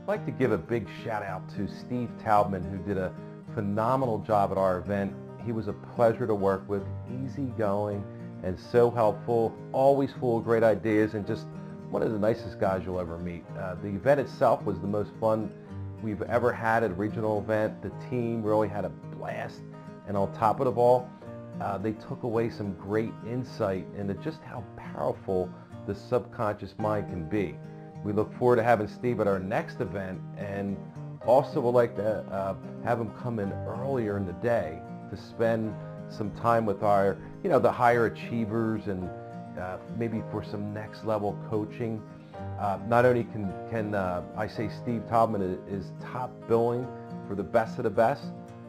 I'd like to give a big shout out to Steve Taubman, who did a phenomenal job at our event. He was a pleasure to work with, easygoing and so helpful, always full of great ideas, and just one of the nicest guys you'll ever meet. The event itself was the most fun we've ever had at a regional event. The team really had a blast, and on top of it all, they took away some great insight into just how powerful the subconscious mind can be. We look forward to having Steve at our next event, and also would like to have him come in earlier in the day to spend some time with our, the higher achievers, and maybe for some next level coaching. Not only can I say Steve Taubman is top billing for the best of the best,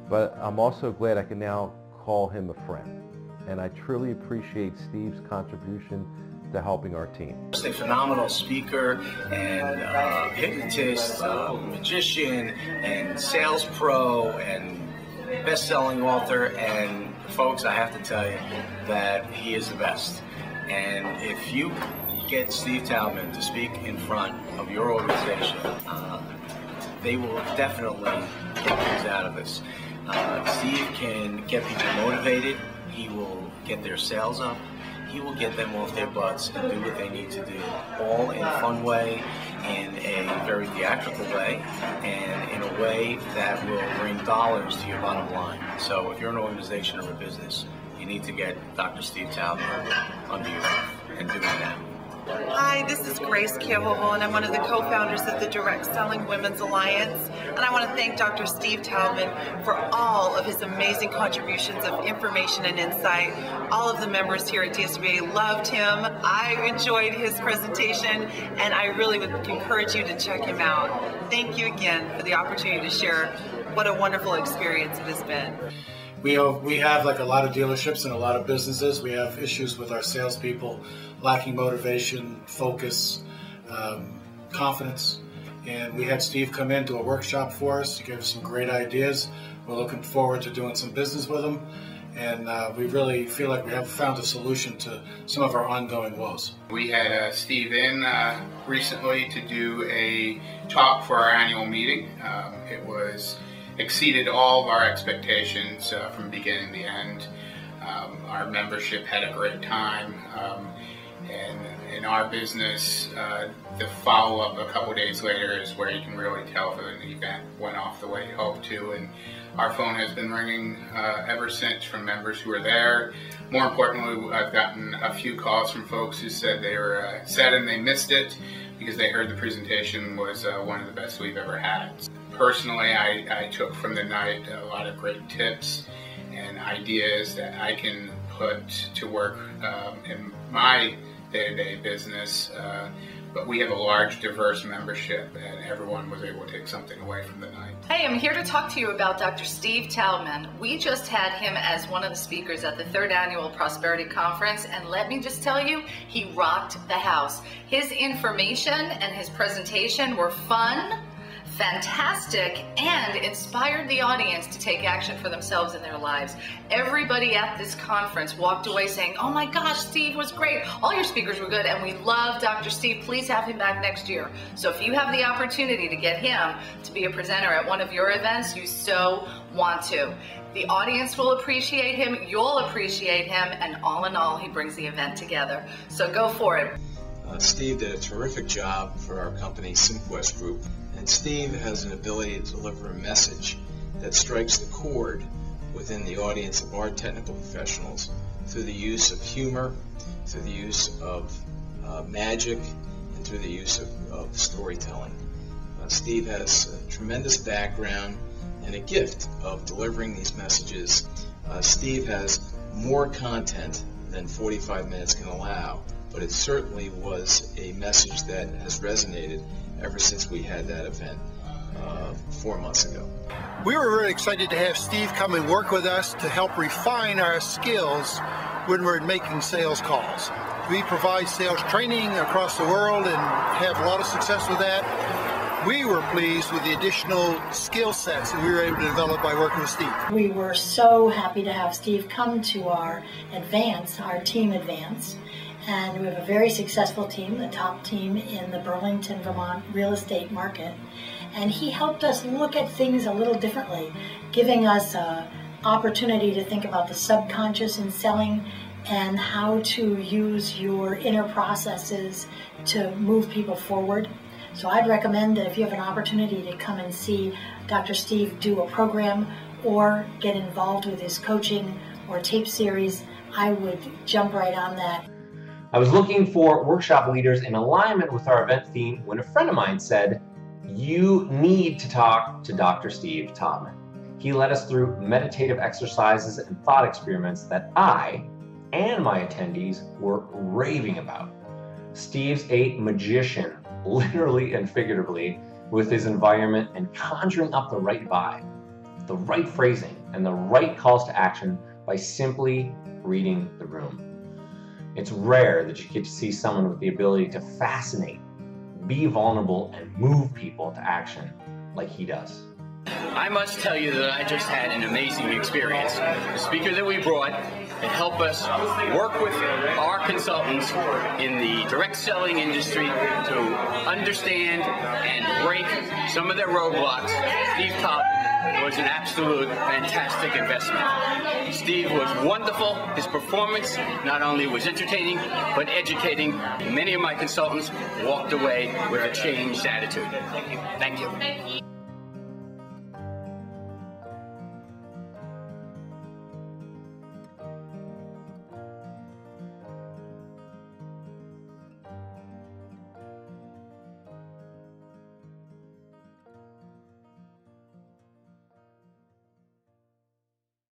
but I'm also glad I can now call him a friend. And I truly appreciate Steve's contribution to helping our team. Just a phenomenal speaker and hypnotist, magician, and sales pro, and best-selling author. And folks, I have to tell you that he is the best. And if you get Steve Taubman to speak in front of your organization, they will definitely get things out of this. Steve can get people motivated. He will get their sales up. He will get them off their butts and do what they need to do, all in a fun way, in a very theatrical way, and in a way that will bring dollars to your bottom line. So if you're an organization or a business, you need to get Dr. Steve Taubman under your roof and doing that. Hi, this is Grace Kivoval, and I'm one of the co-founders of the Direct Selling Women's Alliance. And I want to thank Dr. Steve Taubman for all of his amazing contributions of information and insight. All of the members here at DSBA loved him. I enjoyed his presentation, and I really would encourage you to check him out. Thank you again for the opportunity to share what a wonderful experience it has been. We have, like a lot of dealerships and a lot of businesses, we have issues with our salespeople lacking motivation, focus, confidence. And we had Steve come in, do a workshop for us. He gave us some great ideas. We're looking forward to doing some business with him. And we really feel like we have found a solution to some of our ongoing woes. We had Steve in recently to do a talk for our annual meeting. It exceeded all of our expectations from beginning to end. Our membership had a great time, and in our business, the follow-up a couple days later is where you can really tell if an event went off the way you hoped to. And our phone has been ringing ever since from members who were there. More importantly, I've gotten a few calls from folks who said they were sad and they missed it because they heard the presentation was one of the best we've ever had. Personally, I took from the night a lot of great tips and ideas that I can put to work in my day-to-day business, but we have a large, diverse membership, and everyone was able to take something away from the night. Hey, I'm here to talk to you about Dr. Steve Taubman. We just had him as one of the speakers at the 3rd Annual Prosperity Conference, and let me just tell you, he rocked the house. His information and his presentation were fun, fantastic, and inspired the audience to take action for themselves in their lives. Everybody at this conference walked away saying, oh my gosh, Steve was great. All your speakers were good, and we love Dr. Steve. Please have him back next year. So if you have the opportunity to get him to be a presenter at one of your events, you so want to. The audience will appreciate him, you'll appreciate him, and all in all, he brings the event together. So go for it. Steve did a terrific job for our company, SimQuest Group. And Steve has an ability to deliver a message that strikes the chord within the audience of our technical professionals through the use of humor, through the use of magic, and through the use of storytelling. Steve has a tremendous background and a gift of delivering these messages. Steve has more content than 45 minutes can allow, but it certainly was a message that has resonated ever since we had that event 4 months ago. We were very excited to have Steve come and work with us to help refine our skills when we're making sales calls. We provide sales training across the world and have a lot of success with that. We were pleased with the additional skill sets that we were able to develop by working with Steve. We were so happy to have Steve come to our advance, our team advance. And we have a very successful team, the top team in the Burlington, Vermont real estate market. and he helped us look at things a little differently, giving us an opportunity to think about the subconscious in selling and how to use your inner processes to move people forward. So I'd recommend that if you have an opportunity to come and see Dr. Steve do a program or get involved with his coaching or tape series, I would jump right on that. I was looking for workshop leaders in alignment with our event theme when a friend of mine said, "You need to talk to Dr. Steve Taubman." He led us through meditative exercises and thought experiments that I and my attendees were raving about. Steve's a magician, literally and figuratively, with his environment and conjuring up the right vibe, the right phrasing, and the right calls to action by simply reading the room. It's rare that you get to see someone with the ability to fascinate, be vulnerable, and move people to action like he does. I must tell you that I just had an amazing experience. The speaker that we brought that helped us work with our consultants in the direct selling industry to understand and break some of their roadblocks. Steve Taubman was an absolute fantastic investment. Steve was wonderful. His performance not only was entertaining, but educating. Many of my consultants walked away with a changed attitude. Thank you.